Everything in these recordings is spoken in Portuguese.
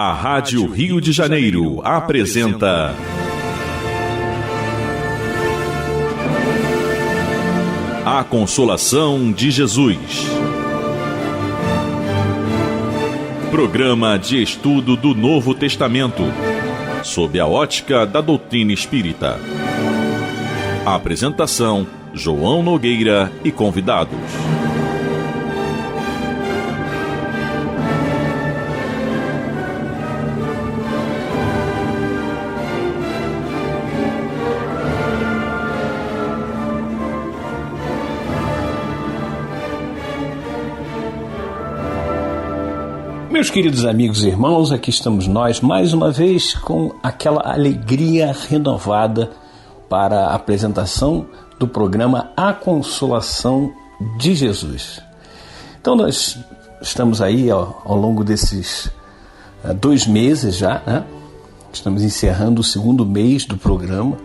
A Rádio Rio de Janeiro apresenta A Consolação de Jesus. Programa de estudo do Novo Testamento, sob a ótica da doutrina espírita. A apresentação: João Nogueira e convidados. Meus queridos amigos e irmãos, aqui estamos nós mais uma vez com aquela alegria renovada para a apresentação do programa A Consolação de Jesus. Então nós estamos aí ao longo desses 2 meses já, né? Estamos encerrando o 2º mês do programa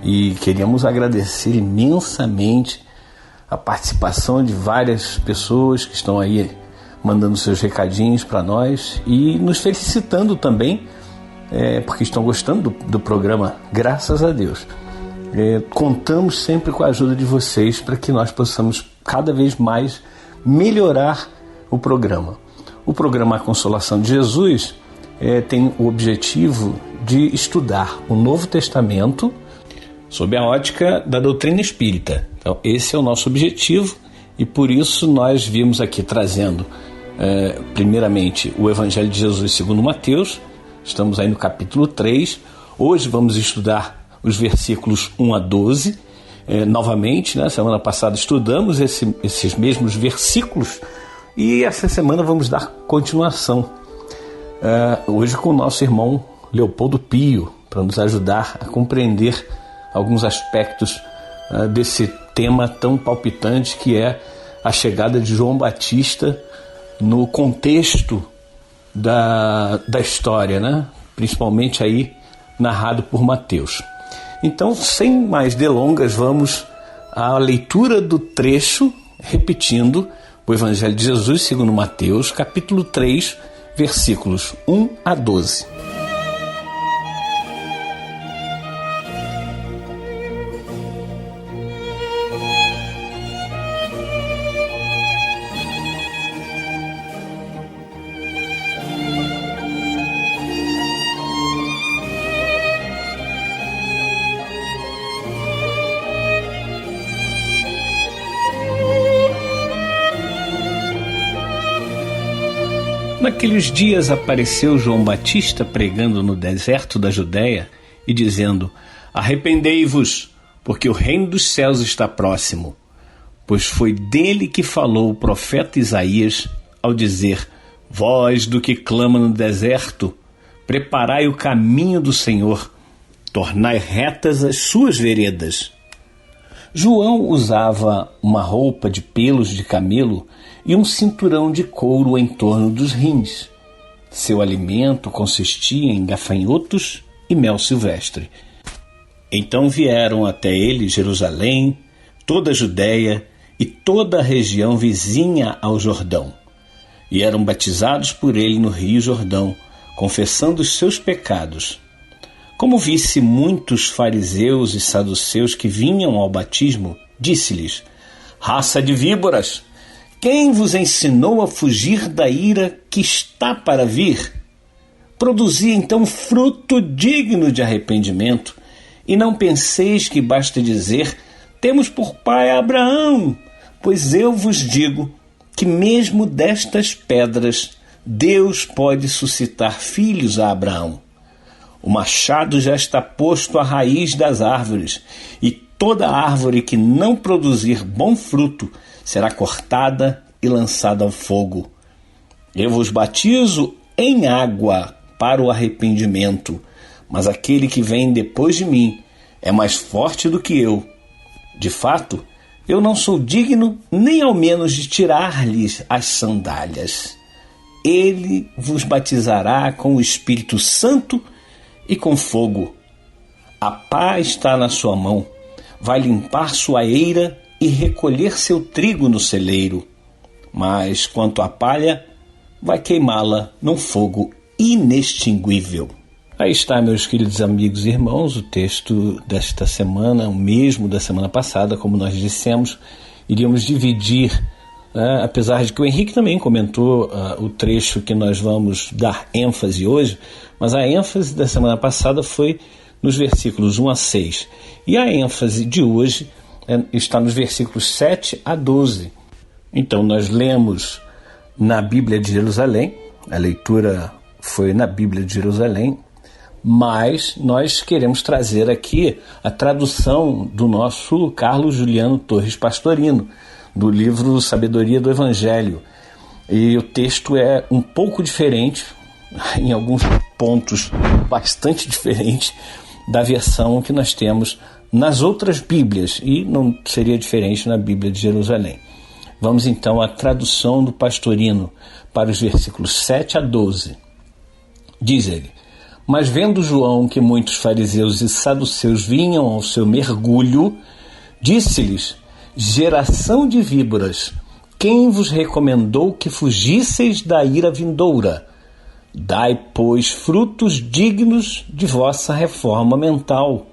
e queríamos agradecer imensamente a participação de várias pessoas que estão aí mandando seus recadinhos para nós e nos felicitando também, porque estão gostando do programa, graças a Deus. Contamos sempre com a ajuda de vocês para que nós possamos cada vez mais melhorar o programa. O programa A Consolação de Jesus tem o objetivo de estudar o Novo Testamento sob a ótica da doutrina espírita. Então, esse é o nosso objetivo e por isso nós viemos aqui trazendo primeiramente o Evangelho de Jesus segundo Mateus. Estamos aí no capítulo 3. Hoje vamos estudar os versículos 1 a 12. Novamente, né? Semana passada estudamos esses mesmos versículos e essa semana vamos dar continuação. Hoje com o nosso irmão Leopoldo Pio, para nos ajudar a compreender alguns aspectos desse tema tão palpitante que é a chegada de João Batista no contexto da história, né? Principalmente aí narrado por Mateus. Então, sem mais delongas, vamos à leitura do trecho, repetindo o Evangelho de Jesus segundo Mateus, capítulo 3, versículos 1 a 12. Naqueles dias apareceu João Batista pregando no deserto da Judéia e dizendo: arrependei-vos, porque o reino dos céus está próximo. Pois foi dele que falou o profeta Isaías ao dizer: voz do que clama no deserto, preparai o caminho do Senhor, tornai retas as suas veredas. João usava uma roupa de pelos de camelo e um cinturão de couro em torno dos rins. Seu alimento consistia em gafanhotos e mel silvestre. Então vieram até ele Jerusalém, toda a Judéia e toda a região vizinha ao Jordão, e eram batizados por ele no rio Jordão, confessando os seus pecados. Como visse muitos fariseus e saduceus que vinham ao batismo, disse-lhes: raça de víboras, quem vos ensinou a fugir da ira que está para vir? Produzi então fruto digno de arrependimento, e não penseis que basta dizer: temos por pai Abraão, pois eu vos digo que mesmo destas pedras Deus pode suscitar filhos a Abraão. O machado já está posto à raiz das árvores, e toda árvore que não produzir bom fruto será cortada e lançada ao fogo. Eu vos batizo em água para o arrependimento, mas aquele que vem depois de mim é mais forte do que eu. De fato, eu não sou digno nem ao menos de tirar-lhes as sandálias. Ele vos batizará com o Espírito Santo e com fogo. A pá está na sua mão, vai limpar sua eira e recolher seu trigo no celeiro. Mas quanto à palha, vai queimá-la num fogo inextinguível. Aí está, meus queridos amigos e irmãos, o texto desta semana, o mesmo da semana passada, como nós dissemos, iríamos dividir, apesar de que o Henrique também comentou o trecho que nós vamos dar ênfase hoje, mas a ênfase da semana passada foi nos versículos 1 a 6. E a ênfase de hoje está nos versículos 7 a 12. Então nós lemos na Bíblia de Jerusalém, a leitura foi na Bíblia de Jerusalém, mas nós queremos trazer aqui a tradução do nosso Carlos Juliano Torres Pastorino, do livro Sabedoria do Evangelho. E o texto é um pouco diferente, em alguns pontos bastante diferente, da versão que nós temos nas outras Bíblias, e não seria diferente na Bíblia de Jerusalém. Vamos então à tradução do Pastorino para os versículos 7 a 12. Diz ele: Mas vendo João que muitos fariseus e saduceus vinham ao seu mergulho, disse-lhes: Geração de víboras, quem vos recomendou que fugisseis da ira vindoura? Dai, pois, frutos dignos de vossa reforma mental.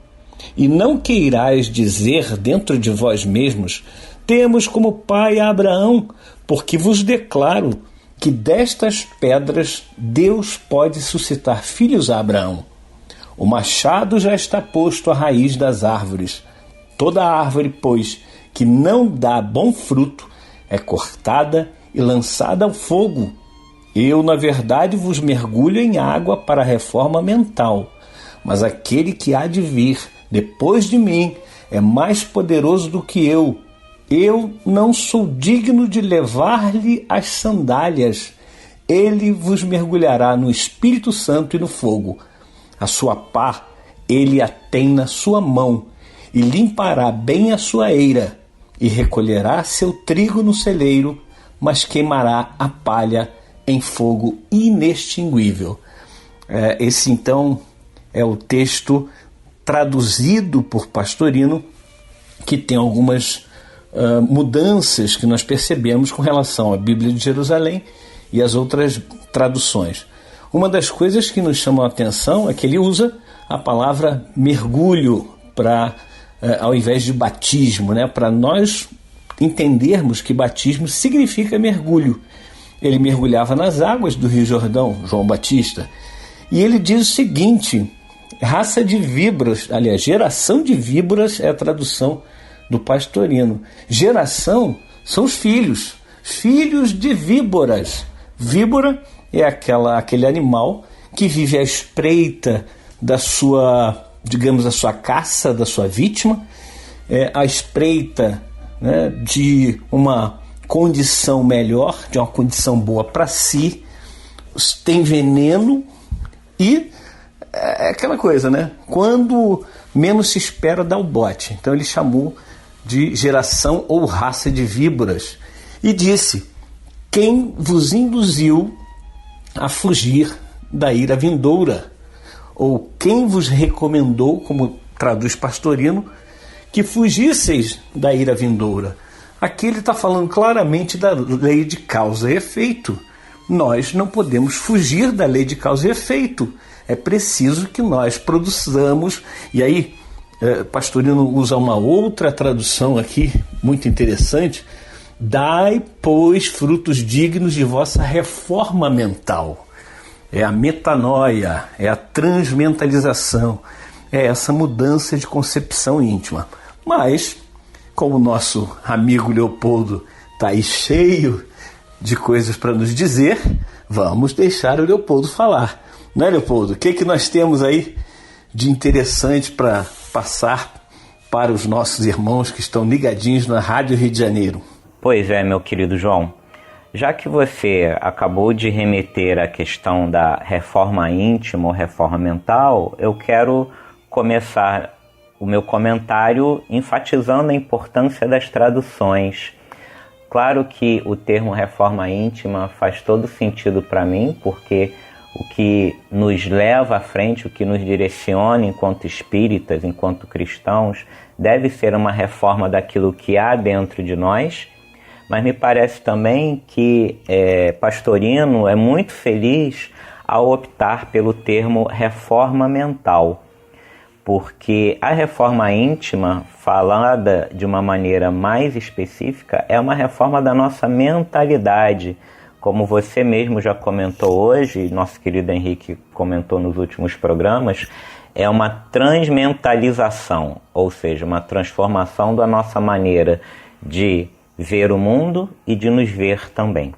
E não queirais dizer dentro de vós mesmos: temos como pai Abraão, porque vos declaro que destas pedras Deus pode suscitar filhos a Abraão. O machado já está posto à raiz das árvores. Toda árvore, pois, que não dá bom fruto, é cortada e lançada ao fogo. Eu, na verdade, vos mergulho em água para a reforma mental, mas aquele que há de vir depois de mim é mais poderoso do que eu. Eu não sou digno de levar-lhe as sandálias. Ele vos mergulhará no Espírito Santo e no fogo. A sua pá ele a tem na sua mão, e limpará bem a sua eira, e recolherá seu trigo no celeiro, mas queimará a palha em fogo inextinguível. Esse então é o texto traduzido por Pastorino, que tem algumas mudanças que nós percebemos com relação à Bíblia de Jerusalém e as outras traduções. Uma das coisas que nos chama a atenção é que ele usa a palavra mergulho ao invés de batismo, para nós entendermos que batismo significa mergulho. Ele mergulhava nas águas do Rio Jordão, João Batista, e ele diz o seguinte: raça de víboras, aliás, geração de víboras é a tradução do Pastorino. Geração são os filhos de víboras. Víbora é aquele animal que vive à espreita da sua, digamos, da sua caça, da sua vítima, à espreita, de uma condição melhor, de uma condição boa para si, tem veneno e é aquela coisa, quando menos se espera dá o bote. Então ele chamou de geração ou raça de víboras e disse: quem vos induziu a fugir da ira vindoura? Ou quem vos recomendou, como traduz Pastorino, que fugisseis da ira vindoura? Aqui ele está falando claramente da lei de causa e efeito. Nós não podemos fugir da lei de causa e efeito. É preciso que nós produzamos. E aí, Pastorino usa uma outra tradução aqui, muito interessante: dai, pois, frutos dignos de vossa reforma mental. É a metanoia, é a transmentalização, é essa mudança de concepção íntima. Mas, como o nosso amigo Leopoldo está aí cheio de coisas para nos dizer, vamos deixar o Leopoldo falar. Não é, Leopoldo? O que nós temos aí de interessante para passar para os nossos irmãos que estão ligadinhos na Rádio Rio de Janeiro? Pois é, meu querido João. Já que você acabou de remeter à questão da reforma íntima ou reforma mental, eu quero começar o meu comentário enfatizando a importância das traduções. Claro que o termo reforma íntima faz todo sentido para mim, porque o que nos leva à frente, o que nos direciona enquanto espíritas, enquanto cristãos, deve ser uma reforma daquilo que há dentro de nós. Mas me parece também que Pastorino é muito feliz ao optar pelo termo reforma mental, porque a reforma íntima, falada de uma maneira mais específica, é uma reforma da nossa mentalidade. Como você mesmo já comentou hoje, nosso querido Henrique comentou nos últimos programas, é uma transmentalização, ou seja, uma transformação da nossa maneira de ver o mundo e de nos ver também.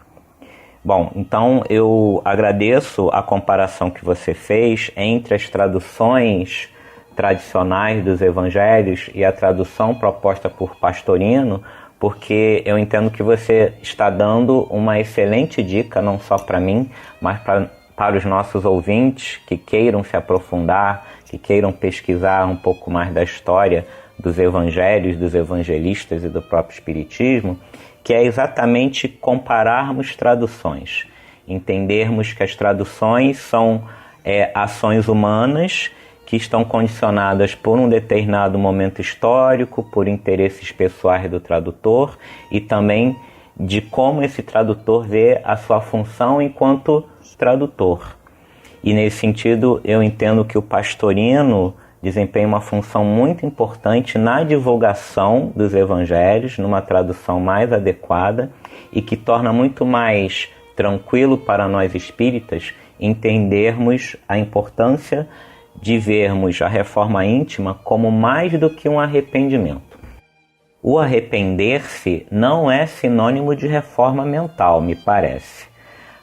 Bom, então eu agradeço a comparação que você fez entre as traduções tradicionais dos evangelhos e a tradução proposta por Pastorino, porque eu entendo que você está dando uma excelente dica, não só para mim, mas para os nossos ouvintes que queiram se aprofundar, que queiram pesquisar um pouco mais da história dos evangelhos, dos evangelistas e do próprio Espiritismo, que é exatamente compararmos traduções, entendermos que as traduções são ações humanas que estão condicionadas por um determinado momento histórico, por interesses pessoais do tradutor e também de como esse tradutor vê a sua função enquanto tradutor. E nesse sentido, eu entendo que o Pastorino desempenha uma função muito importante na divulgação dos evangelhos, numa tradução mais adequada e que torna muito mais tranquilo para nós espíritas entendermos a importância de vermos a reforma íntima como mais do que um arrependimento. O arrepender-se não é sinônimo de reforma mental, me parece.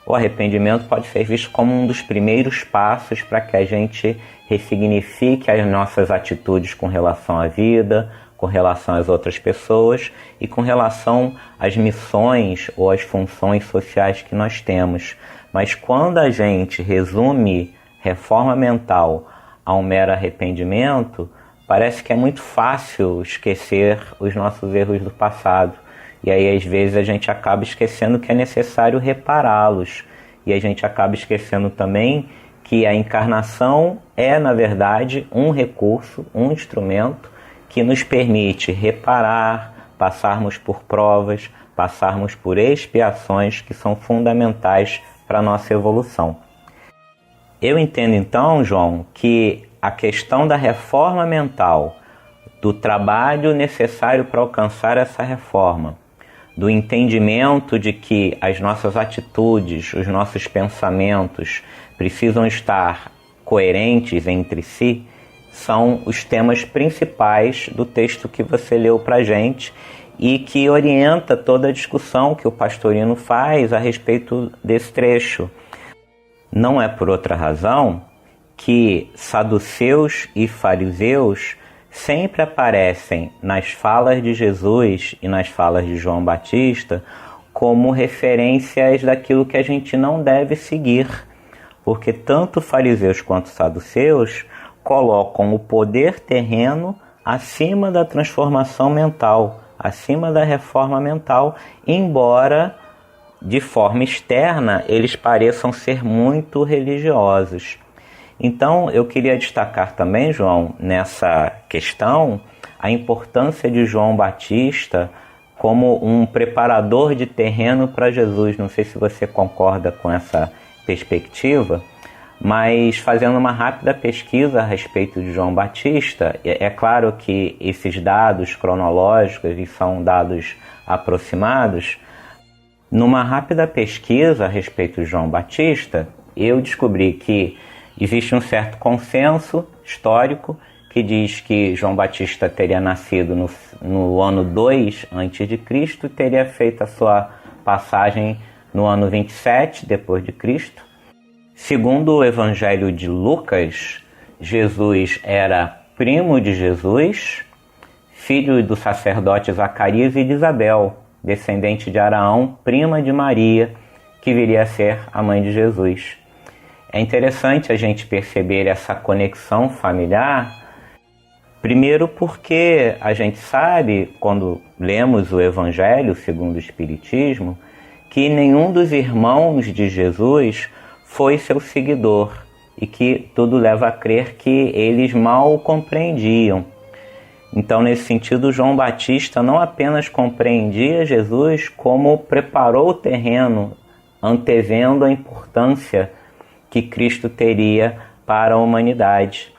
O arrependimento pode ser visto como um dos primeiros passos para que a gente ressignifique as nossas atitudes com relação à vida, com relação às outras pessoas e com relação às missões ou às funções sociais que nós temos. Mas quando a gente resume reforma mental a um mero arrependimento, parece que é muito fácil esquecer os nossos erros do passado. E aí, às vezes, a gente acaba esquecendo que é necessário repará-los. E a gente acaba esquecendo também que a encarnação é, na verdade, um recurso, um instrumento que nos permite reparar, passarmos por provas, passarmos por expiações que são fundamentais para a nossa evolução. Eu entendo então, João, que a questão da reforma mental, do trabalho necessário para alcançar essa reforma, do entendimento de que as nossas atitudes, os nossos pensamentos precisam estar coerentes entre si, são os temas principais do texto que você leu para a gente e que orienta toda a discussão que o Pastorino faz a respeito desse trecho. Não é por outra razão que saduceus e fariseus sempre aparecem nas falas de Jesus e nas falas de João Batista como referências daquilo que a gente não deve seguir, porque tanto fariseus quanto saduceus colocam o poder terreno acima da transformação mental, acima da reforma mental, embora de forma externa eles pareçam ser muito religiosos. Então, eu queria destacar também, João, nessa questão, a importância de João Batista como um preparador de terreno para Jesus. Não sei se você concorda com essa perspectiva, mas fazendo uma rápida pesquisa a respeito de João Batista, é claro que esses dados cronológicos e são dados aproximados. Numa rápida pesquisa a respeito de João Batista, eu descobri que existe um certo consenso histórico que diz que João Batista teria nascido no ano 2 a.C. e teria feito a sua passagem no ano 27 depois de Cristo. Segundo o Evangelho de Lucas, Jesus era primo de Jesus, filho do sacerdote Zacarias e de Isabel, descendente de Araão, prima de Maria, que viria a ser a mãe de Jesus. É interessante a gente perceber essa conexão familiar, primeiro porque a gente sabe, quando lemos o Evangelho segundo o Espiritismo, que nenhum dos irmãos de Jesus foi seu seguidor e que tudo leva a crer que eles mal o compreendiam. Então, nesse sentido, João Batista não apenas compreendia Jesus, como preparou o terreno, antevendo a importância que Cristo teria para a humanidade.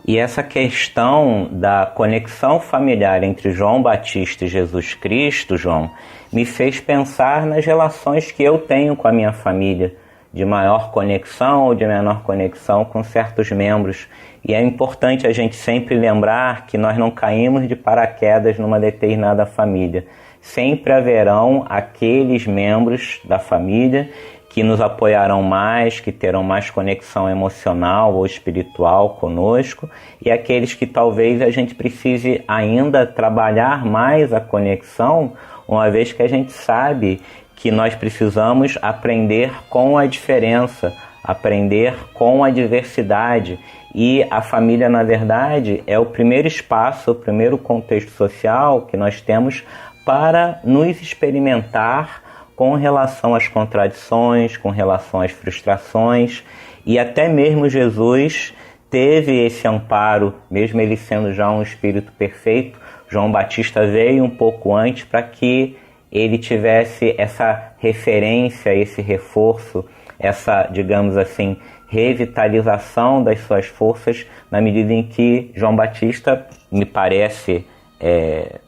E essa questão da conexão familiar entre João Batista e Jesus Cristo, João, me fez pensar nas relações que eu tenho com a minha família, de maior conexão ou de menor conexão com certos membros. E é importante a gente sempre lembrar que nós não caímos de paraquedas numa determinada família. Sempre haverão aqueles membros da família que nos apoiarão mais, que terão mais conexão emocional ou espiritual conosco, e aqueles que talvez a gente precise ainda trabalhar mais a conexão, uma vez que a gente sabe que nós precisamos aprender com a diferença, aprender com a diversidade. E a família, na verdade, é o primeiro espaço, o primeiro contexto social que nós temos para nos experimentar com relação às contradições, com relação às frustrações, e até mesmo Jesus teve esse amparo, mesmo ele sendo já um espírito perfeito. João Batista veio um pouco antes para que ele tivesse essa referência, esse reforço, essa, digamos assim, revitalização das suas forças, na medida em que João Batista, me parece,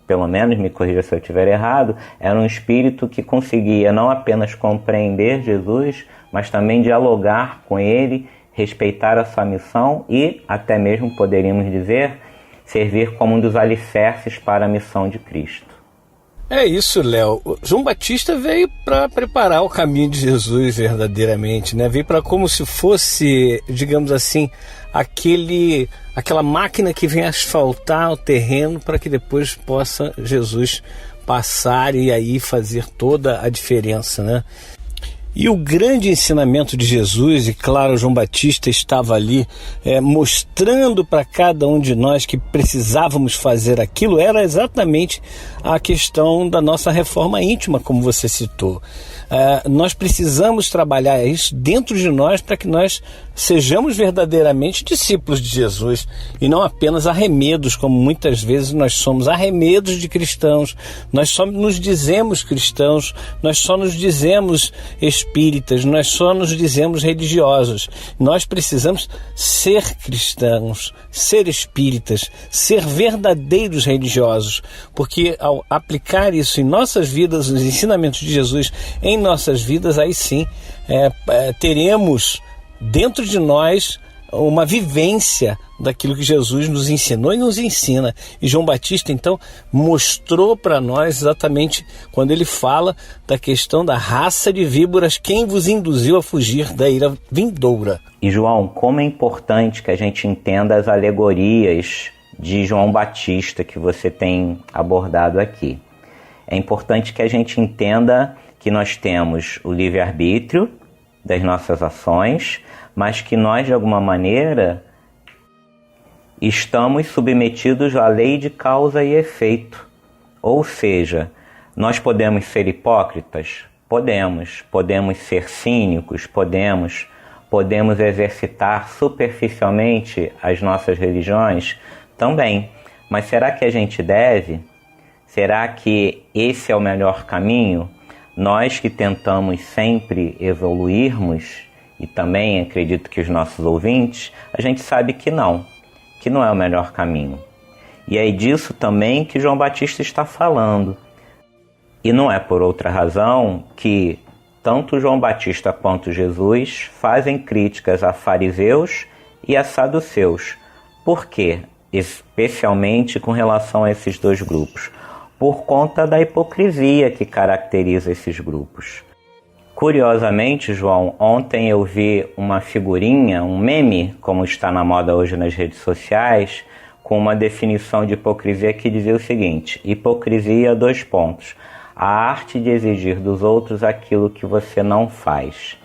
pelo menos me corrija se eu estiver errado, era um espírito que conseguia não apenas compreender Jesus, mas também dialogar com ele, respeitar a sua missão e, até mesmo poderíamos dizer, servir como um dos alicerces para a missão de Cristo. É isso, Léo. João Batista veio para preparar o caminho de Jesus verdadeiramente, né? Veio para como se fosse, digamos assim, aquela máquina que vem asfaltar o terreno para que depois possa Jesus passar e aí fazer toda a diferença, né? E o grande ensinamento de Jesus, e claro, João Batista estava ali mostrando para cada um de nós que precisávamos fazer aquilo, era exatamente a questão da nossa reforma íntima, como você citou. Nós precisamos trabalhar isso dentro de nós para que nós sejamos verdadeiramente discípulos de Jesus e não apenas arremedos, como muitas vezes nós somos arremedos de cristãos. Nós só nos dizemos cristãos, nós só nos dizemos espíritas, nós só nos dizemos religiosos. Nós precisamos ser cristãos, ser espíritas, ser verdadeiros religiosos, porque ao aplicar isso em nossas vidas, os ensinamentos de Jesus em nossas vidas, aí sim teremos dentro de nós uma vivência daquilo que Jesus nos ensinou e nos ensina. E João Batista, então, mostrou para nós exatamente quando ele fala da questão da raça de víboras, quem vos induziu a fugir da ira vindoura. E, João, como é importante que a gente entenda as alegorias de João Batista que você tem abordado aqui. É importante que a gente entenda que nós temos o livre-arbítrio das nossas ações, mas que nós, de alguma maneira, estamos submetidos à lei de causa e efeito. Ou seja, nós podemos ser hipócritas? Podemos ser cínicos? Podemos exercitar superficialmente as nossas religiões? Também. Mas será que a gente deve? Será que esse é o melhor caminho? Nós que tentamos sempre evoluirmos, e também acredito que os nossos ouvintes, a gente sabe que não é o melhor caminho. E é disso também que João Batista está falando. E não é por outra razão que tanto João Batista quanto Jesus fazem críticas a fariseus e a saduceus. Por quê? Especialmente com relação a esses dois grupos. Por conta da hipocrisia que caracteriza esses grupos. Curiosamente, João, ontem eu vi uma figurinha, um meme, como está na moda hoje nas redes sociais, com uma definição de hipocrisia que dizia o seguinte: hipocrisia, : a arte de exigir dos outros aquilo que você não faz.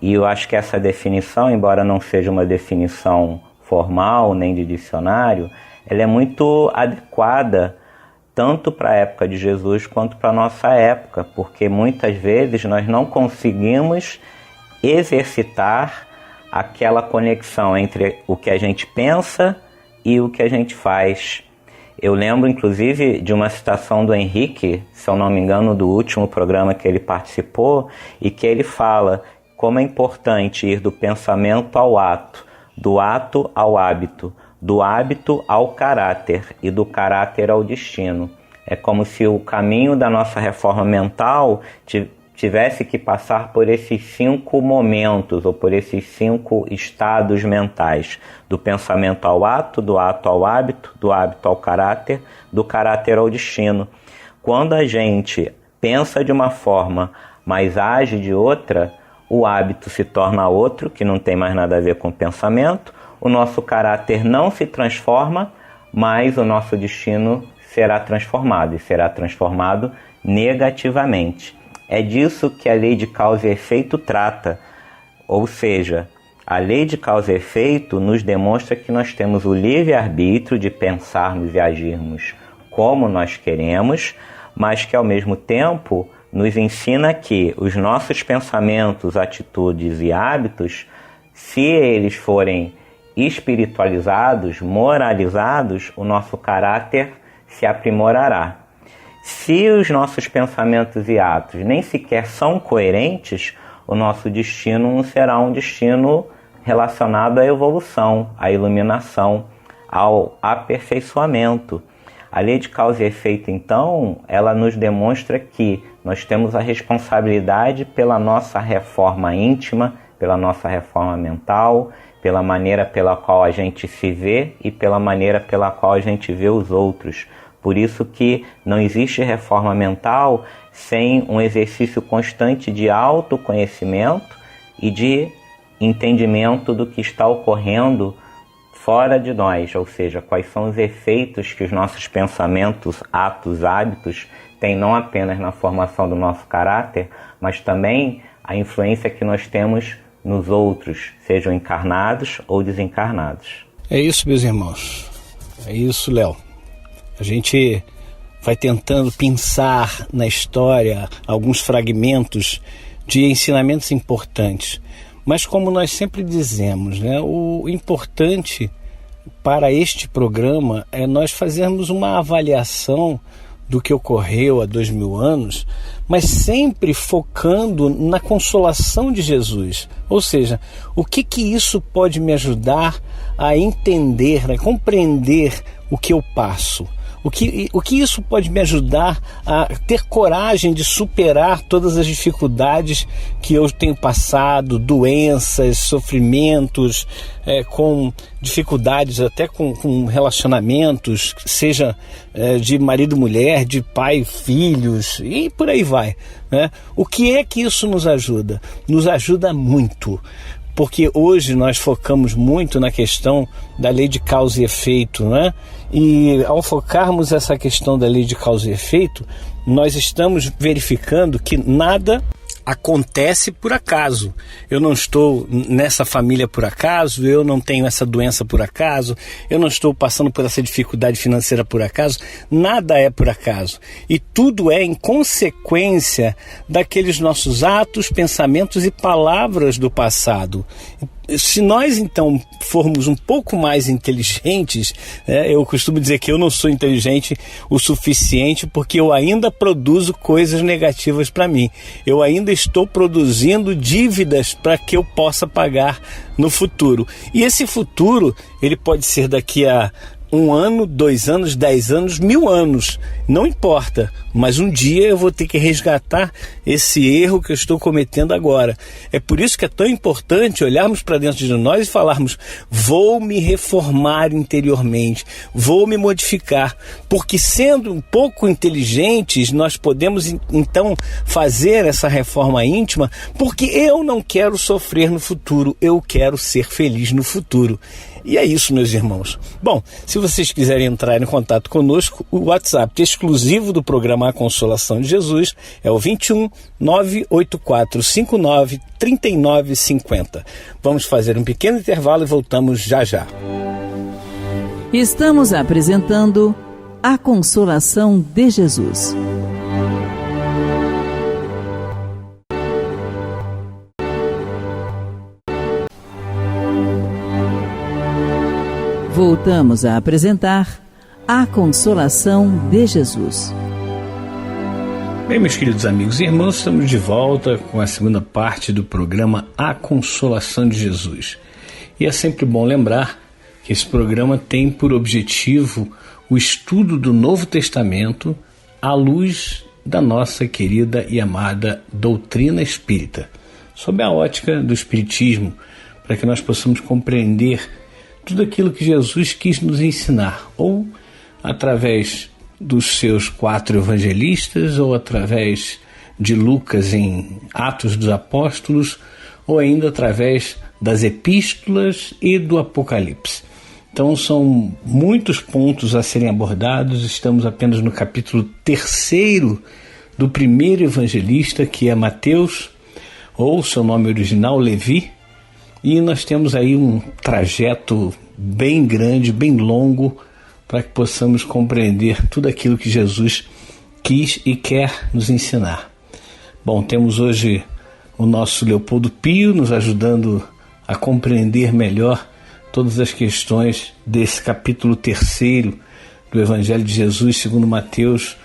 E eu acho que essa definição, embora não seja uma definição formal nem de dicionário, ela é muito adequada tanto para a época de Jesus quanto para a nossa época, porque muitas vezes nós não conseguimos exercitar aquela conexão entre o que a gente pensa e o que a gente faz. Eu lembro, inclusive, de uma citação do Henrique, se eu não me engano, do último programa que ele participou, e que ele fala: como é importante ir do pensamento ao ato, do ato ao hábito, do hábito ao caráter e do caráter ao destino. É como se o caminho da nossa reforma mental tivesse que passar por esses 5 momentos, ou por esses 5 estados mentais, do pensamento ao ato, do ato ao hábito, do hábito ao caráter, do caráter ao destino. Quando a gente pensa de uma forma, mas age de outra, o hábito se torna outro, que não tem mais nada a ver com o pensamento, o nosso caráter não se transforma, mas o nosso destino será transformado, e será transformado negativamente. É disso que a lei de causa e efeito trata, ou seja, a lei de causa e efeito nos demonstra que nós temos o livre-arbítrio de pensarmos e agirmos como nós queremos, mas que ao mesmo tempo nos ensina que os nossos pensamentos, atitudes e hábitos, se eles forem espiritualizados, moralizados, o nosso caráter se aprimorará. Se os nossos pensamentos e atos nem sequer são coerentes, o nosso destino não será um destino relacionado à evolução, à iluminação, ao aperfeiçoamento. A lei de causa e efeito, então, ela nos demonstra que nós temos a responsabilidade pela nossa reforma íntima, pela nossa reforma mental, pela maneira pela qual a gente se vê e pela maneira pela qual a gente vê os outros. Por isso que não existe reforma mental sem um exercício constante de autoconhecimento e de entendimento do que está ocorrendo fora de nós, ou seja, quais são os efeitos que os nossos pensamentos, atos, hábitos têm não apenas na formação do nosso caráter, mas também a influência que nós temos nos outros, sejam encarnados ou desencarnados. É isso, meus irmãos. É isso, Léo. A gente vai tentando pensar na história alguns fragmentos de ensinamentos importantes. Mas como nós sempre dizemos, né, o importante para este programa é nós fazermos uma avaliação do que ocorreu há 2000 anos, mas sempre focando na consolação de Jesus. Ou seja, o que isso pode me ajudar a entender, a compreender o que eu passo? O que isso pode me ajudar a ter coragem de superar todas as dificuldades que eu tenho passado, doenças, sofrimentos, com dificuldades até com relacionamentos, seja de marido e mulher, de pai e filhos, e por aí vai, né? O que é que isso nos ajuda? Nos ajuda muito. Porque hoje nós focamos muito na questão da lei de causa e efeito, né? E ao focarmos essa questão da lei de causa e efeito, nós estamos verificando que nada acontece por acaso. Eu não estou nessa família por acaso, eu não tenho essa doença por acaso, eu não estou passando por essa dificuldade financeira por acaso. Nada é por acaso. E tudo é em consequência daqueles nossos atos, pensamentos e palavras do passado. Se nós, então, formos um pouco mais inteligentes, eu costumo dizer que eu não sou inteligente o suficiente porque eu ainda produzo coisas negativas para mim. Eu ainda estou produzindo dívidas para que eu possa pagar no futuro. E esse futuro, ele pode ser daqui a 1 ano, 2 anos, 10 anos, 1000 anos, não importa, mas um dia eu vou ter que resgatar esse erro que eu estou cometendo agora. É por isso que é tão importante olharmos para dentro de nós e falarmos: vou me reformar interiormente, vou me modificar, porque sendo um pouco inteligentes, nós podemos então fazer essa reforma íntima, porque eu não quero sofrer no futuro, eu quero ser feliz no futuro. E é isso, meus irmãos. Bom, se vocês quiserem entrar em contato conosco, o WhatsApp exclusivo do programa A Consolação de Jesus é o 21 98459 3950. Vamos fazer um pequeno intervalo e voltamos já já. Estamos apresentando A Consolação de Jesus. Voltamos a apresentar A Consolação de Jesus. Bem, meus queridos amigos e irmãos, estamos de volta com a segunda parte do programa A Consolação de Jesus. E é sempre bom lembrar que esse programa tem por objetivo o estudo do Novo Testamento à luz da nossa querida e amada doutrina espírita, sob a ótica do Espiritismo, para que nós possamos compreender tudo aquilo que Jesus quis nos ensinar, ou através dos seus 4 evangelistas, ou através de Lucas em Atos dos Apóstolos, ou ainda através das epístolas e do Apocalipse. Então são muitos pontos a serem abordados. Estamos apenas no capítulo 3º do primeiro evangelista, que é Mateus, ou seu nome original, Levi, e nós temos aí um trajeto bem grande, bem longo, para que possamos compreender tudo aquilo que Jesus quis e quer nos ensinar. Bom, temos hoje o nosso Leopoldo Pio nos ajudando a compreender melhor todas as questões desse capítulo 3º do Evangelho de Jesus segundo Mateus,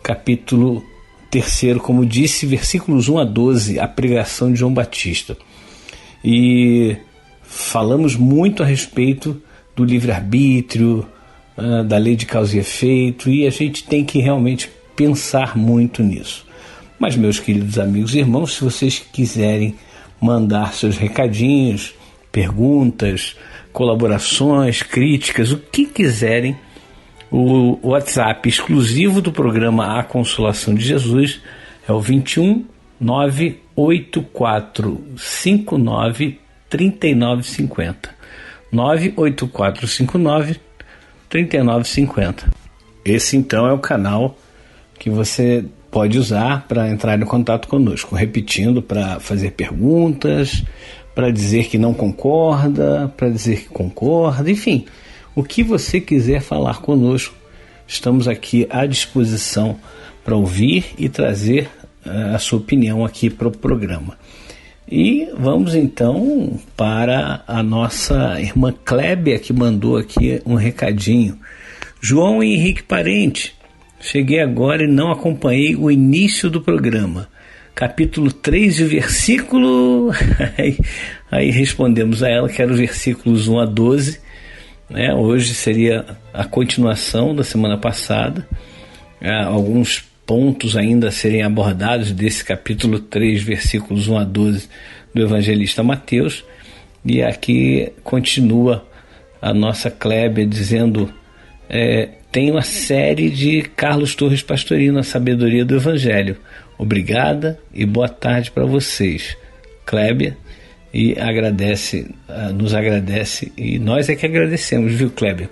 capítulo 3º, como disse, versículos 1 a 12, a pregação de João Batista. E falamos muito a respeito do livre-arbítrio, da lei de causa e efeito, e a gente tem que realmente pensar muito nisso. Mas, meus queridos amigos e irmãos, se vocês quiserem mandar seus recadinhos, perguntas, colaborações, críticas, o que quiserem, o WhatsApp exclusivo do programa A Consolação de Jesus é o 21 98459 3950. 98459 3950. Esse então é o canal que você pode usar para entrar em contato conosco, repetindo, para fazer perguntas, para dizer que não concorda, para dizer que concorda, enfim, o que você quiser falar conosco, estamos aqui à disposição para ouvir e trazer a sua opinião aqui para o programa. E vamos então para a nossa irmã Clébia, que mandou aqui um recadinho. João Henrique Parente, cheguei agora e não acompanhei o início do programa. Capítulo 3 e versículo... aí respondemos a ela que eram os versículos 1 a 12. Né? Hoje seria a continuação da semana passada. Alguns pontos ainda a serem abordados desse capítulo 3, versículos 1 a 12 do evangelista Mateus. E aqui continua a nossa Clébia dizendo: tem uma série de Carlos Torres Pastorino, A Sabedoria do Evangelho. Obrigada e boa tarde para vocês. Clébia, e nos agradece, e nós é que agradecemos, viu, Clébia?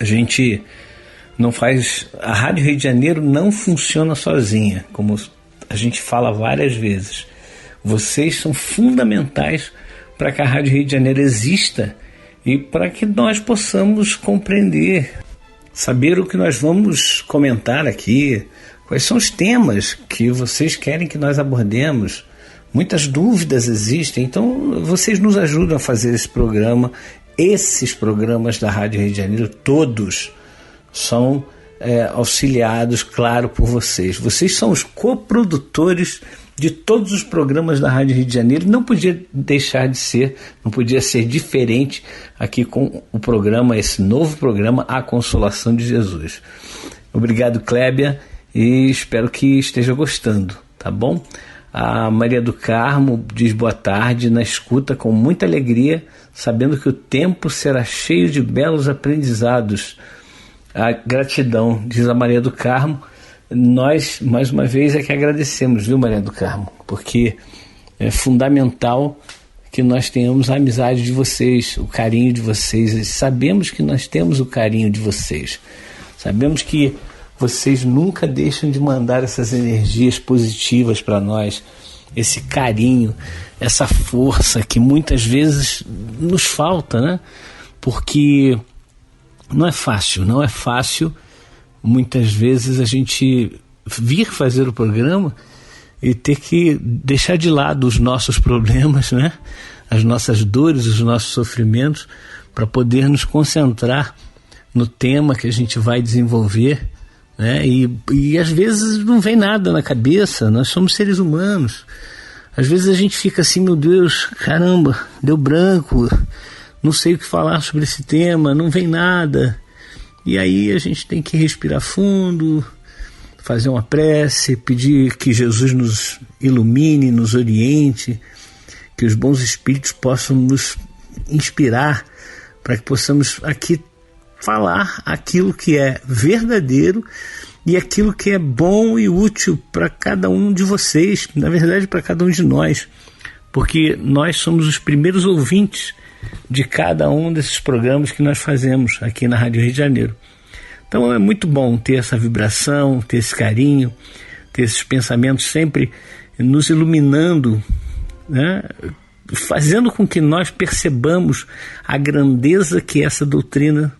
A gente não faz... A Rádio Rio de Janeiro não funciona sozinha, como a gente fala várias vezes. Vocês são fundamentais para que a Rádio Rio de Janeiro exista e para que nós possamos compreender, saber o que nós vamos comentar aqui, quais são os temas que vocês querem que nós abordemos. Muitas dúvidas existem, então vocês nos ajudam a fazer esse programa. Esses programas da Rádio Rio de Janeiro, todos são auxiliados, claro, por vocês. Vocês são os coprodutores de todos os programas da Rádio Rio de Janeiro. Não podia deixar de ser, não podia ser diferente aqui com o programa, esse novo programa, A Consolação de Jesus. Obrigado, Clébia, e espero que esteja gostando, tá bom? A Maria do Carmo diz boa tarde, na escuta com muita alegria, sabendo que o tempo será cheio de belos aprendizados. A gratidão, diz a Maria do Carmo. Nós, mais uma vez, é que agradecemos, viu, Maria do Carmo? Porque é fundamental que nós tenhamos a amizade de vocês, o carinho de vocês. E sabemos que nós temos o carinho de vocês. Sabemos que vocês nunca deixam de mandar essas energias positivas para nós, esse carinho, essa força que muitas vezes nos falta, né? Porque não é fácil muitas vezes a gente vir fazer o programa e ter que deixar de lado os nossos problemas, né? As nossas dores, os nossos sofrimentos, para poder nos concentrar no tema que a gente vai desenvolver, né? E às vezes não vem nada na cabeça, nós somos seres humanos. Às vezes a gente fica assim, meu Deus, caramba, deu branco, não sei o que falar sobre esse tema, não vem nada. E aí a gente tem que respirar fundo, fazer uma prece, pedir que Jesus nos ilumine, nos oriente, que os bons espíritos possam nos inspirar para que possamos aqui falar aquilo que é verdadeiro e aquilo que é bom e útil para cada um de vocês, na verdade para cada um de nós, porque nós somos os primeiros ouvintes de cada um desses programas que nós fazemos aqui na Rádio Rio de Janeiro. Então é muito bom ter essa vibração, ter esse carinho, ter esses pensamentos sempre nos iluminando, né? Fazendo com que nós percebamos a grandeza que é essa doutrina,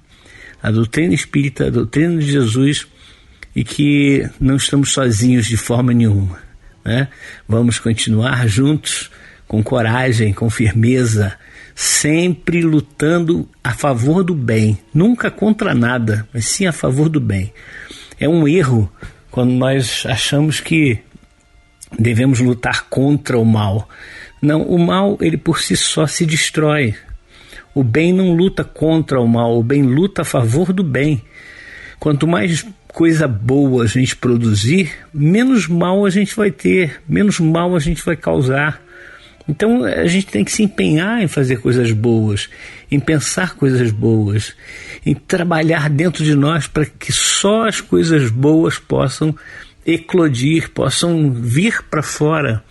a doutrina espírita, a doutrina de Jesus, e que não estamos sozinhos de forma nenhuma, né? Vamos continuar juntos, com coragem, com firmeza, sempre lutando a favor do bem, nunca contra nada, mas sim a favor do bem. É um erro quando nós achamos que devemos lutar contra o mal. Não, o mal, ele por si só se destrói. O bem não luta contra o mal, o bem luta a favor do bem. Quanto mais coisa boa a gente produzir, menos mal a gente vai ter, menos mal a gente vai causar. Então a gente tem que se empenhar em fazer coisas boas, em pensar coisas boas, em trabalhar dentro de nós para que só as coisas boas possam eclodir, possam vir para fora,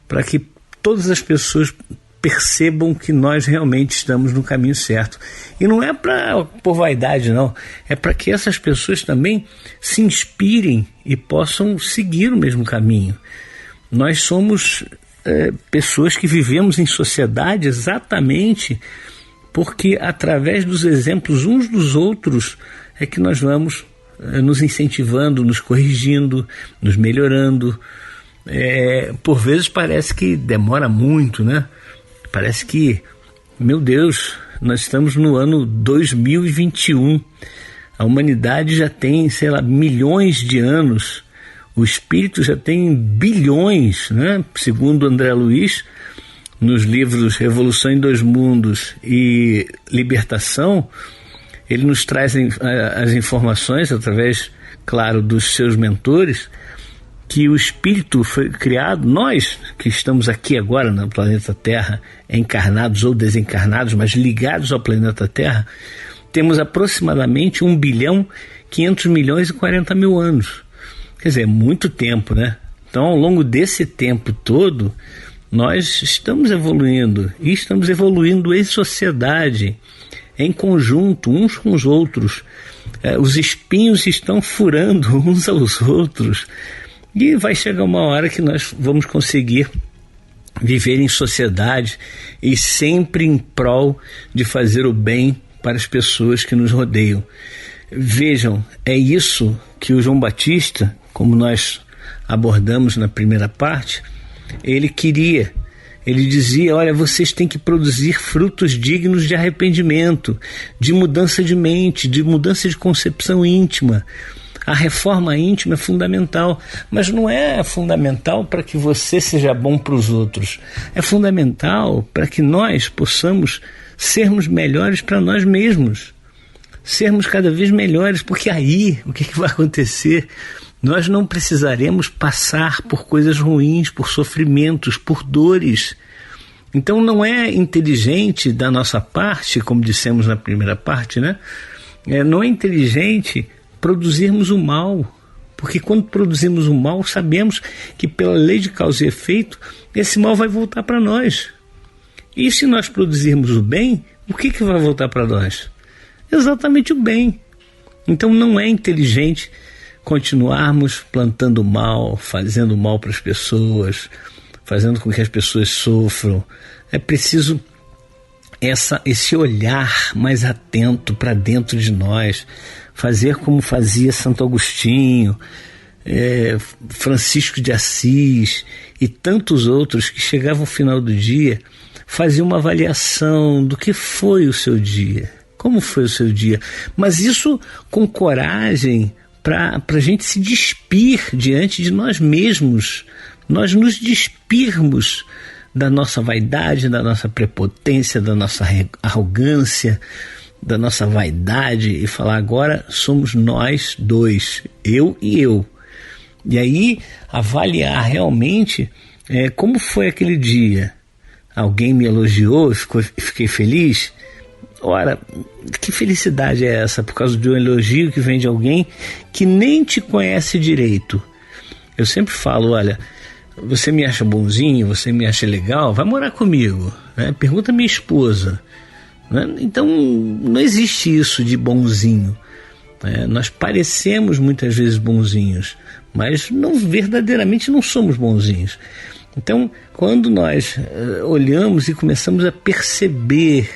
para que todas as pessoas percebam que nós realmente estamos no caminho certo. E não é por vaidade, não. É para que essas pessoas também se inspirem e possam seguir o mesmo caminho. Nós somos pessoas que vivemos em sociedade exatamente porque através dos exemplos uns dos outros é que nós vamos nos incentivando, nos corrigindo, nos melhorando. Por vezes parece que demora muito, né? Parece que, meu Deus, nós estamos no ano 2021. A humanidade já tem, milhões de anos. O espírito já tem bilhões, né? Segundo André Luiz, nos livros Revolução em Dois Mundos e Libertação, ele nos traz as informações, através, claro, dos seus mentores, que o espírito foi criado, nós que estamos aqui agora no planeta Terra, encarnados ou desencarnados, mas ligados ao planeta Terra, temos aproximadamente 1.500.040.000 anos. Quer dizer, muito tempo, né? Então, ao longo desse tempo todo, nós estamos evoluindo, e estamos evoluindo em sociedade, em conjunto, uns com os outros. Os espinhos estão furando uns aos outros. E vai chegar uma hora que nós vamos conseguir viver em sociedade e sempre em prol de fazer o bem para as pessoas que nos rodeiam. Vejam, é isso que o João Batista, como nós abordamos na primeira parte, ele queria. Ele dizia, olha, vocês têm que produzir frutos dignos de arrependimento, de mudança de mente, de mudança de concepção íntima. A reforma íntima é fundamental, mas não é fundamental para que você seja bom para os outros. É fundamental para que nós possamos sermos melhores para nós mesmos. Sermos cada vez melhores, porque aí, o que vai acontecer? Nós não precisaremos passar por coisas ruins, por sofrimentos, por dores. Então não é inteligente da nossa parte, como dissemos na primeira parte, né? Não é inteligente produzirmos o mal, porque quando produzimos o mal, sabemos que pela lei de causa e efeito, esse mal vai voltar para nós. E se nós produzirmos o bem, o que vai voltar para nós? Exatamente o bem. Então não é inteligente continuarmos plantando mal, fazendo mal para as pessoas, fazendo com que as pessoas sofram. É preciso esse olhar mais atento para dentro de nós, fazer como fazia Santo Agostinho, Francisco de Assis e tantos outros que chegavam ao final do dia, faziam uma avaliação do que foi o seu dia, como foi o seu dia, mas isso com coragem, para a gente se despir diante de nós mesmos, nós nos despirmos da nossa vaidade, da nossa prepotência, da nossa arrogância, da nossa vaidade e falar: agora somos nós dois, eu e eu. E aí avaliar realmente como foi aquele dia. Alguém me elogiou e fiquei feliz? Ora, que felicidade é essa por causa de um elogio que vem de alguém que nem te conhece direito? Eu sempre falo: olha, você me acha bonzinho, você me acha legal, vai morar comigo, né? Pergunta a minha esposa, né? Então não existe isso de bonzinho, né? Nós parecemos muitas vezes bonzinhos, mas verdadeiramente não somos bonzinhos. Então, quando nós olhamos e começamos a perceber,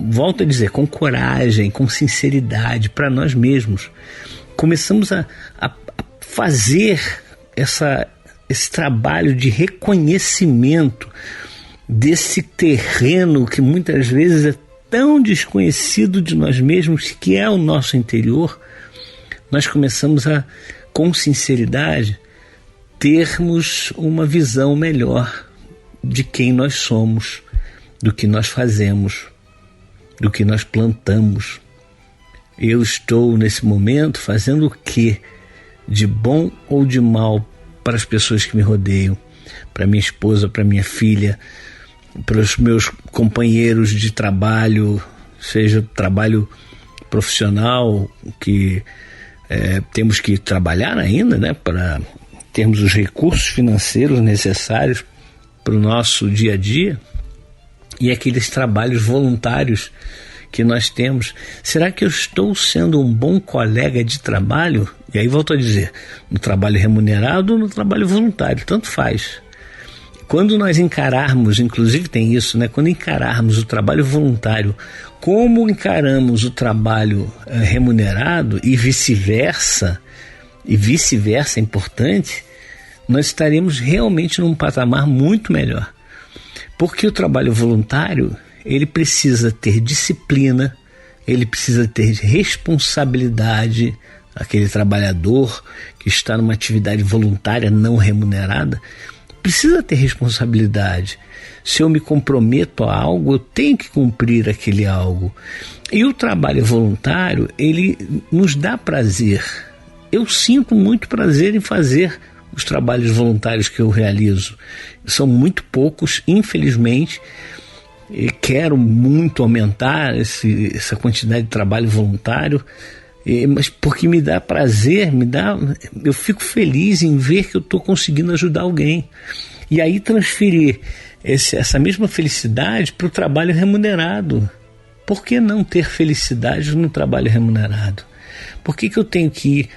volto a dizer, com coragem, com sinceridade para nós mesmos, começamos a fazer esse trabalho de reconhecimento desse terreno que muitas vezes é tão desconhecido de nós mesmos, que é o nosso interior. Nós começamos a, com sinceridade, termos uma visão melhor de quem nós somos, do que nós fazemos, do que nós plantamos. Eu estou nesse momento fazendo o que de bom ou de mal para as pessoas que me rodeiam, para minha esposa, para minha filha, para os meus companheiros de trabalho, seja trabalho profissional, que temos que trabalhar ainda, né, para termos os recursos financeiros necessários para o nosso dia a dia, e aqueles trabalhos voluntários que nós temos. Será que eu estou sendo um bom colega de trabalho? E aí volto a dizer, no trabalho remunerado ou no trabalho voluntário, tanto faz. Quando nós encararmos, inclusive tem isso, né? Quando encararmos o trabalho voluntário como encaramos o trabalho remunerado e vice-versa é importante, nós estaremos realmente num patamar muito melhor. Porque o trabalho voluntário, ele precisa ter disciplina, ele precisa ter responsabilidade. Aquele trabalhador que está numa atividade voluntária não remunerada precisa ter responsabilidade. Se eu me comprometo a algo, eu tenho que cumprir aquele algo. E o trabalho voluntário, ele nos dá prazer. Eu sinto muito prazer em fazer os trabalhos voluntários que eu realizo. São muito poucos, infelizmente. E quero muito aumentar essa quantidade de trabalho voluntário, mas porque me dá prazer, eu fico feliz em ver que eu estou conseguindo ajudar alguém. E aí transferir essa mesma felicidade para o trabalho remunerado. Por que não ter felicidade no trabalho remunerado? Por que eu tenho que ir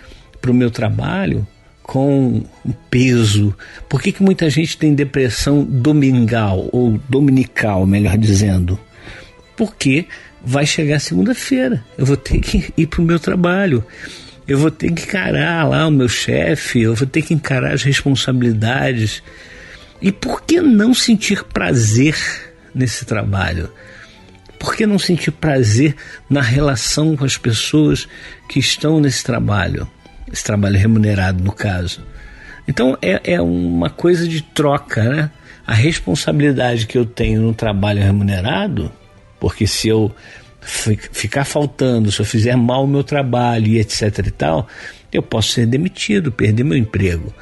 para o meu trabalho com peso? Por que muita gente tem depressão dominical, ou dominical, melhor dizendo? Porque vai chegar segunda-feira, eu vou ter que ir para o meu trabalho, eu vou ter que encarar lá o meu chefe, eu vou ter que encarar as responsabilidades. E por que não sentir prazer nesse trabalho? Por que não sentir prazer na relação com as pessoas que estão nesse trabalho? Esse trabalho remunerado, no caso. Então é uma coisa de troca, né? A responsabilidade que eu tenho no trabalho remunerado, porque se eu ficar faltando, se eu fizer mal o meu trabalho e etc e tal, eu posso ser demitido, perder meu emprego.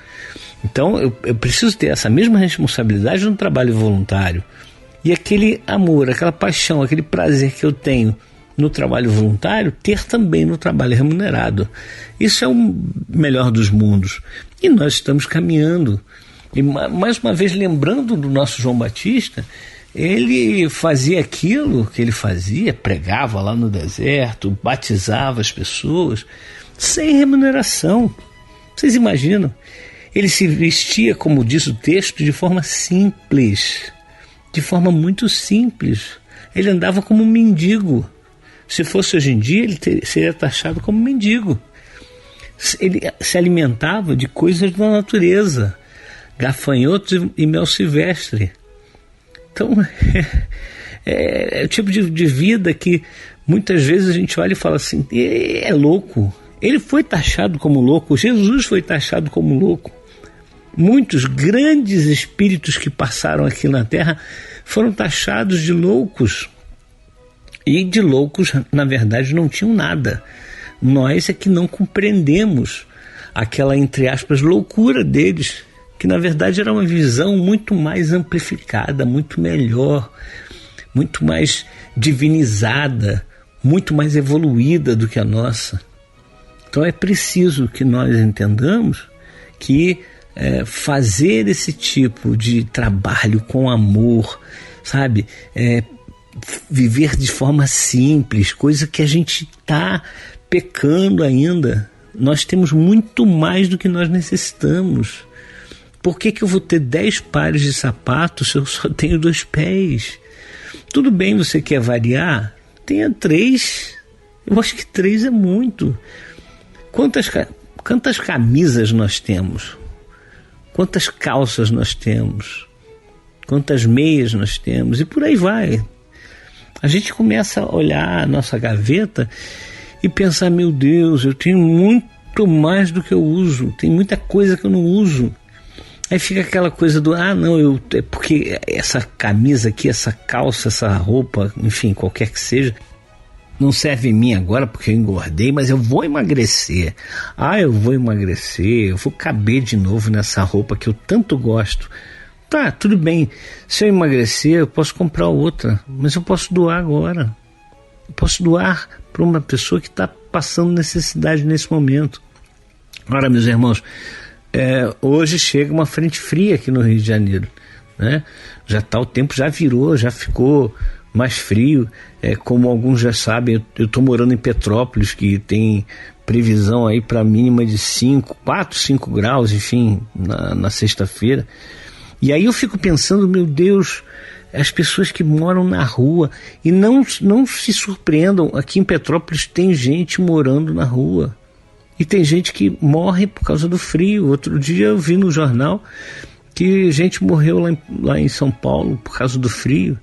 Então eu preciso ter essa mesma responsabilidade no trabalho voluntário. E aquele amor, aquela paixão, aquele prazer que eu tenho no trabalho voluntário, ter também no trabalho remunerado. Isso é o melhor dos mundos. E nós estamos caminhando. E mais uma vez, lembrando do nosso João Batista, ele fazia aquilo que ele fazia, pregava lá no deserto, batizava as pessoas, sem remuneração. Vocês imaginam? Ele se vestia, como diz o texto, de forma simples, de forma muito simples. Ele andava como um mendigo. Se fosse hoje em dia, ele seria taxado como mendigo. Ele se alimentava de coisas da natureza, gafanhotos e mel silvestre. Então, é o tipo de vida que muitas vezes a gente olha e fala assim, é louco, Ele foi taxado como louco, Jesus foi taxado como louco. Muitos grandes espíritos que passaram aqui na Terra foram taxados de loucos. E de loucos, na verdade, não tinham nada. Nós é que não compreendemos aquela, entre aspas, loucura deles, que na verdade era uma visão muito mais amplificada, muito melhor, muito mais divinizada, muito mais evoluída do que a nossa. Então é preciso que nós entendamos que fazer esse tipo de trabalho com amor, sabe, viver de forma simples, coisa que a gente está pecando ainda. Nós temos muito mais do que nós necessitamos. Por que eu vou ter 10 pares de sapatos se eu só tenho 2 pés? Tudo bem, você quer variar? Tenha 3. Eu acho que 3 é muito. Quantas camisas nós temos? Quantas calças nós temos? Quantas meias nós temos? E por aí vai. A gente começa a olhar a nossa gaveta e pensar, meu Deus, eu tenho muito mais do que eu uso. Tem muita coisa que eu não uso. Aí fica aquela coisa do, não, é porque essa camisa aqui, essa calça, essa roupa, enfim, qualquer que seja, não serve em mim agora porque eu engordei, mas eu vou emagrecer. Eu vou emagrecer, eu vou caber de novo nessa roupa que eu tanto gosto. Tá, tudo bem, se eu emagrecer eu posso comprar outra, mas eu posso doar agora. Eu posso doar para uma pessoa que está passando necessidade nesse momento. Ora, meus irmãos, hoje chega uma frente fria aqui no Rio de Janeiro, né? O tempo já virou, já ficou mais frio, como alguns já sabem, eu estou morando em Petrópolis, que tem previsão aí para mínima de 4, 5 graus, enfim, na sexta-feira. E aí eu fico pensando, meu Deus, as pessoas que moram na rua, e não se surpreendam, aqui em Petrópolis tem gente morando na rua, e tem gente que morre por causa do frio. Outro dia eu vi no jornal que gente morreu lá em São Paulo por causa do frio.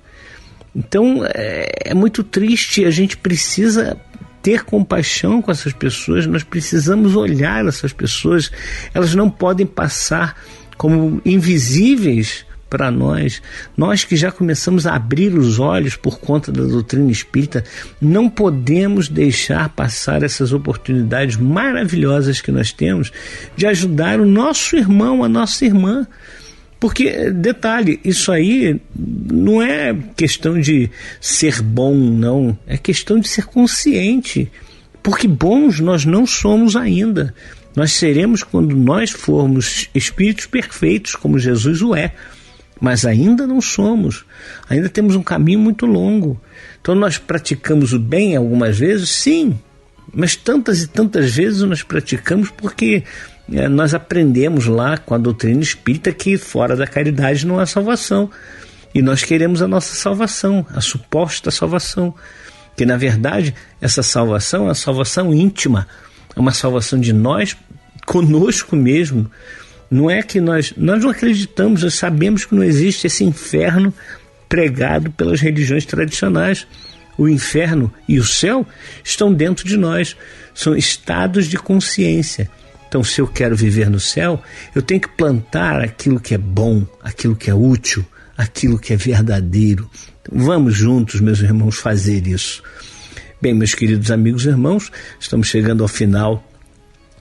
Então é muito triste. A gente precisa ter compaixão com essas pessoas, nós precisamos olhar essas pessoas. Elas não podem passar como invisíveis para nós. Nós que já começamos a abrir os olhos por conta da doutrina espírita, não podemos deixar passar essas oportunidades maravilhosas que nós temos de ajudar o nosso irmão, a nossa irmã. Porque, detalhe, isso aí não é questão de ser bom, não. É questão de ser consciente. Porque bons nós não somos ainda. Nós seremos quando nós formos espíritos perfeitos, como Jesus o é. Mas ainda não somos. Ainda temos um caminho muito longo. Então nós praticamos o bem algumas vezes, sim. Mas tantas e tantas vezes nós praticamos porque nós aprendemos lá com a doutrina espírita que fora da caridade não há salvação. E nós queremos a nossa salvação, a suposta salvação. Que na verdade essa salvação é uma salvação íntima, é uma salvação de nós conosco mesmo. Não é que nós não acreditamos, nós sabemos que não existe esse inferno pregado pelas religiões tradicionais. O inferno e o céu estão dentro de nós, são estados de consciência. Então, se eu quero viver no céu, eu tenho que plantar aquilo que é bom, aquilo que é útil, aquilo que é verdadeiro. Então, vamos juntos, meus irmãos, fazer isso. Bem, meus queridos amigos e irmãos, estamos chegando ao final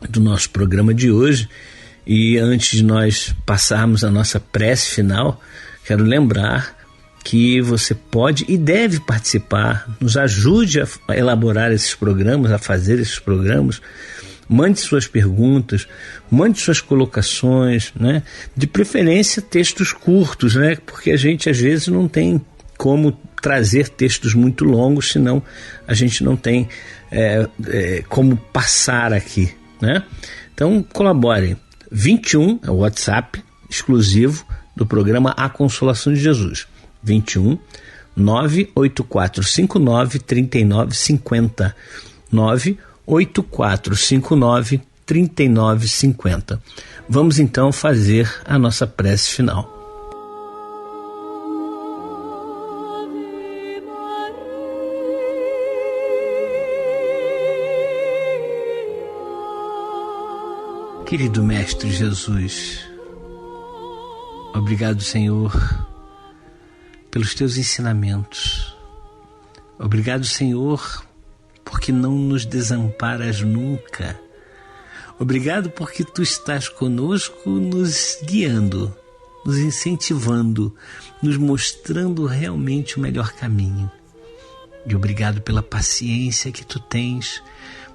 do nosso programa de hoje. E antes de nós passarmos a nossa prece final, quero lembrar que você pode e deve participar, nos ajude a elaborar esses programas, a fazer esses programas. Mande suas perguntas, mande suas colocações, né? De preferência textos curtos, né? Porque a gente às vezes não tem como trazer textos muito longos, senão a gente não tem como passar aqui, né? Então colaborem. 21 é o WhatsApp exclusivo do programa A Consolação de Jesus. 21 98459 3950. 98459 3950. Vamos então fazer a nossa prece final. Querido Mestre Jesus, obrigado, Senhor, pelos teus ensinamentos. Obrigado, Senhor, porque não nos desamparas nunca. Obrigado porque tu estás conosco, nos guiando, nos incentivando, nos mostrando realmente o melhor caminho. E obrigado pela paciência que tu tens,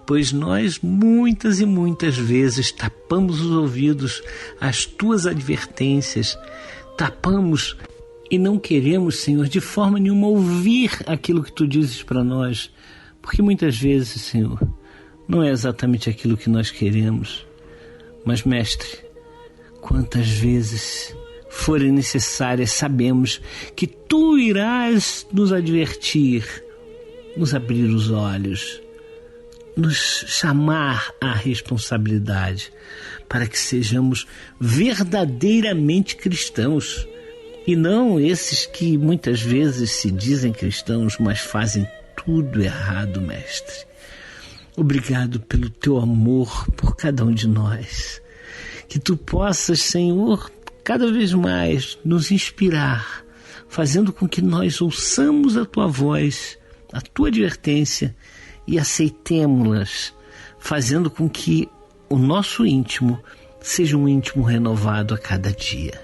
pois nós muitas e muitas vezes tapamos os ouvidos às tuas advertências, tapamos e não queremos, Senhor, de forma nenhuma ouvir aquilo que tu dizes para nós, porque muitas vezes, Senhor, não é exatamente aquilo que nós queremos. Mas, Mestre, quantas vezes forem necessárias, sabemos que tu irás nos advertir, nos abrir os olhos, nos chamar à responsabilidade para que sejamos verdadeiramente cristãos e não esses que muitas vezes se dizem cristãos, mas fazem tudo errado, Mestre. Obrigado pelo teu amor por cada um de nós. Que tu possas, Senhor, cada vez mais nos inspirar, fazendo com que nós ouçamos a tua voz, a tua advertência e aceitemo-las, fazendo com que o nosso íntimo seja um íntimo renovado a cada dia.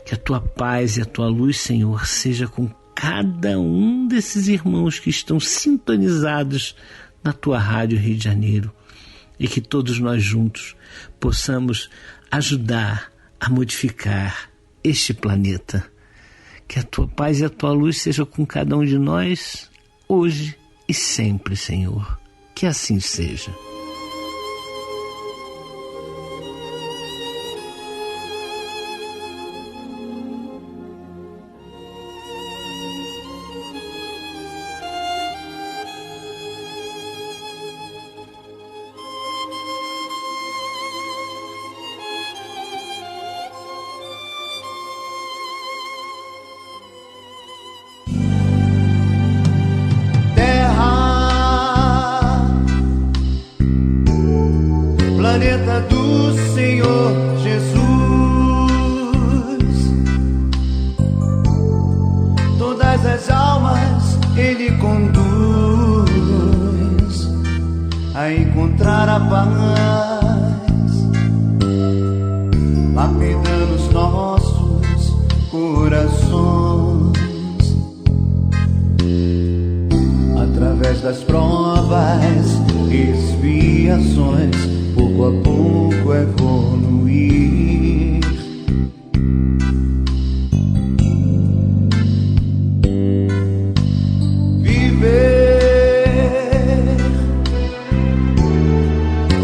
Que a tua paz e a tua luz, Senhor, seja com cada um desses irmãos que estão sintonizados na tua rádio Rio de Janeiro e que todos nós juntos possamos ajudar a modificar este planeta. Que a tua paz e a tua luz seja com cada um de nós, hoje e sempre, Senhor. Que assim seja. Planeta do Senhor Jesus, todas as almas Ele conduz a encontrar a paz, lapidando os nossos corações, através das provas, expiações, pouco a pouco evoluir. Viver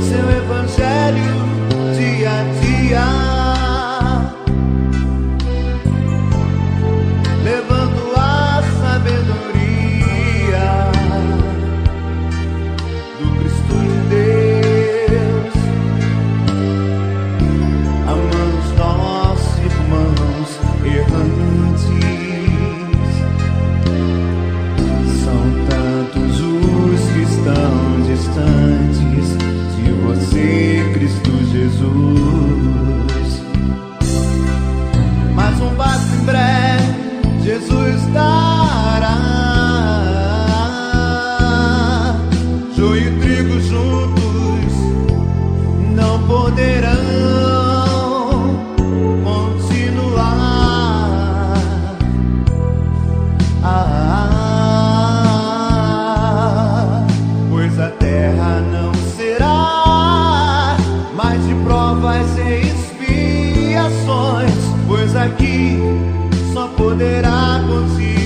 seu evangelho dia a dia, levando a sabedoria do Cristo de Deus. São tantos os que estão distantes de você, Cristo Jesus. Mas um passo em breve Jesus dará, joio e trigo juntos não poderão pois a terra não será mais de provas e expiações, pois aqui só poderá conseguir